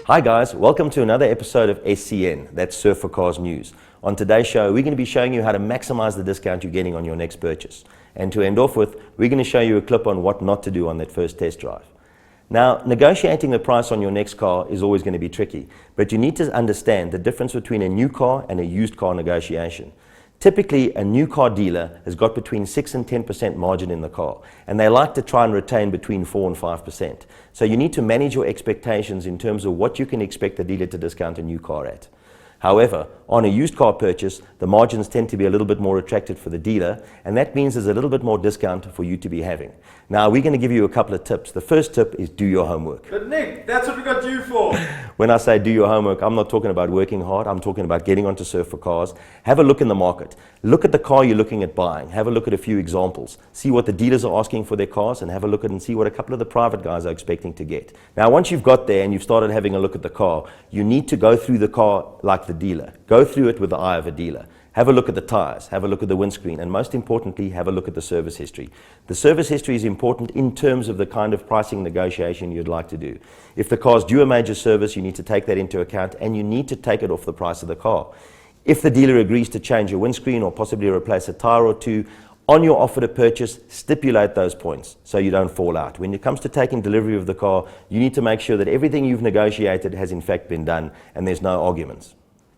Hi guys, welcome to another episode of SCN, that's Surf4Cars News. On today's show, we're going to be showing you how to maximize the discount you're getting on your next purchase. And to end off with, we're going to show you a clip on what not to do on that first test drive. Now, negotiating the price on your next car is always going to be tricky, but you need to understand the difference between a new car and a used car negotiation. Typically, a new car dealer has got between 6 and 10% margin in the car, and they like to try and retain between 4 and 5%. So you need to manage your expectations in terms of what you can expect the dealer to discount a new car at. However, on a used car purchase, the margins tend to be a little bit more attractive for the dealer, and that means there's a little bit more discount for you to be having. Now, we're going to give you a couple of tips. The first tip is do your homework. But Nick, that's what we got you for. When I say do your homework, I'm not talking about working hard. I'm talking about getting onto Surf4Cars. Have a look in the market. Look at the car you're looking at buying. Have a look at a few examples. See what the dealers are asking for their cars, and have a look at and see what a couple of the private guys are expecting to get. Now, once you've got there and you've started having a look at the car, you need to go through the car like the dealer. Go through it with the eye of a dealer. Have a look at the tires, have a look at the windscreen, and most importantly, have a look at the service history. The service history is important in terms of the kind of pricing negotiation you'd like to do. If the car's due a major service, you need to take that into account, and you need to take it off the price of the car. If the dealer agrees to change your windscreen or possibly replace a tire or two, on your offer to purchase, stipulate those points so you don't fall out. When it comes to taking delivery of the car, you need to make sure that everything you've negotiated has in fact been done and there's no arguments.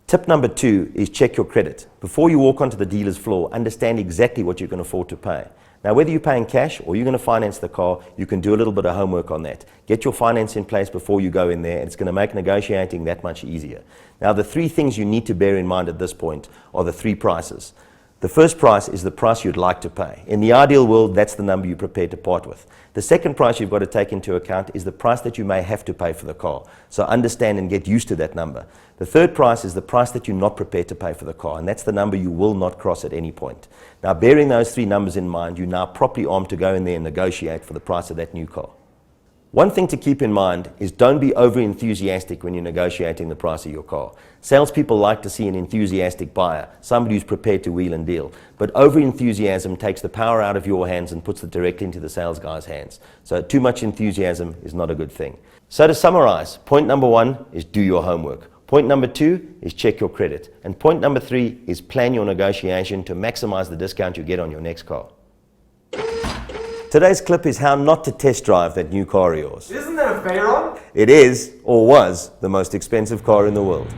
Tip number 2 is check your credit. Before you walk onto the dealer's floor, understand exactly what you can afford to pay. Now, whether you're paying cash or you're going to finance the car, you can do a little bit of homework on that. Get your finance in place before you go in there, and it's going to make negotiating that much easier. Now, the 3 things you need to bear in mind at this point are the 3 prices. The first price is the price you'd like to pay. In the ideal world, that's the number you're prepared to part with. The second price you've got to take into account is the price that you may have to pay for the car. So understand and get used to that number. The third price is the price that you're not prepared to pay for the car, and that's the number you will not cross at any point. Now, bearing those 3 numbers in mind, you're now properly armed to go in there and negotiate for the price of that new car. One thing to keep in mind is don't be over-enthusiastic when you're negotiating the price of your car. Salespeople like to see an enthusiastic buyer, somebody who's prepared to wheel and deal. But over-enthusiasm takes the power out of your hands and puts it directly into the sales guy's hands. So too much enthusiasm is not a good thing. So to summarize, point number 1 is do your homework. Point number 2 is check your credit. And point number 3 is plan your negotiation to maximize the discount you get on your next car. Today's clip is how not to test drive that new car of yours. Isn't that a Veyron? It is, or was, the most expensive car in the world.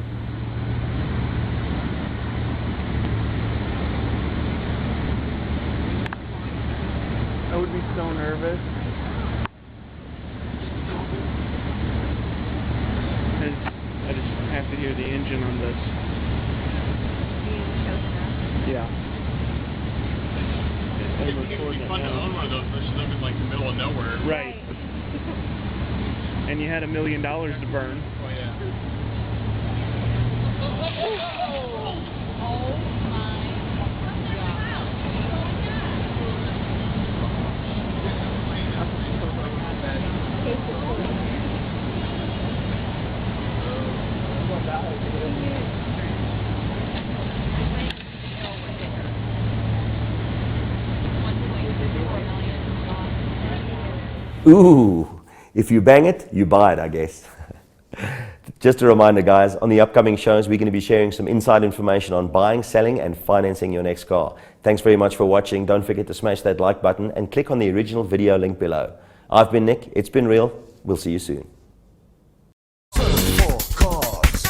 I would be so nervous. I just have to hear the engine on this. Yeah. It'd be fun to own one of those versus living like the middle of nowhere. Right. And you had $1 million to burn. Oh yeah. Ooh, if you bang it, you buy it, I guess. Just a reminder, guys, on the upcoming shows, we're going to be sharing some inside information on buying, selling, and financing your next car. Thanks very much for watching. Don't forget to smash that like button and click on the original video link below. I've been Nick. It's been real. We'll see you soon. Surf4Cars.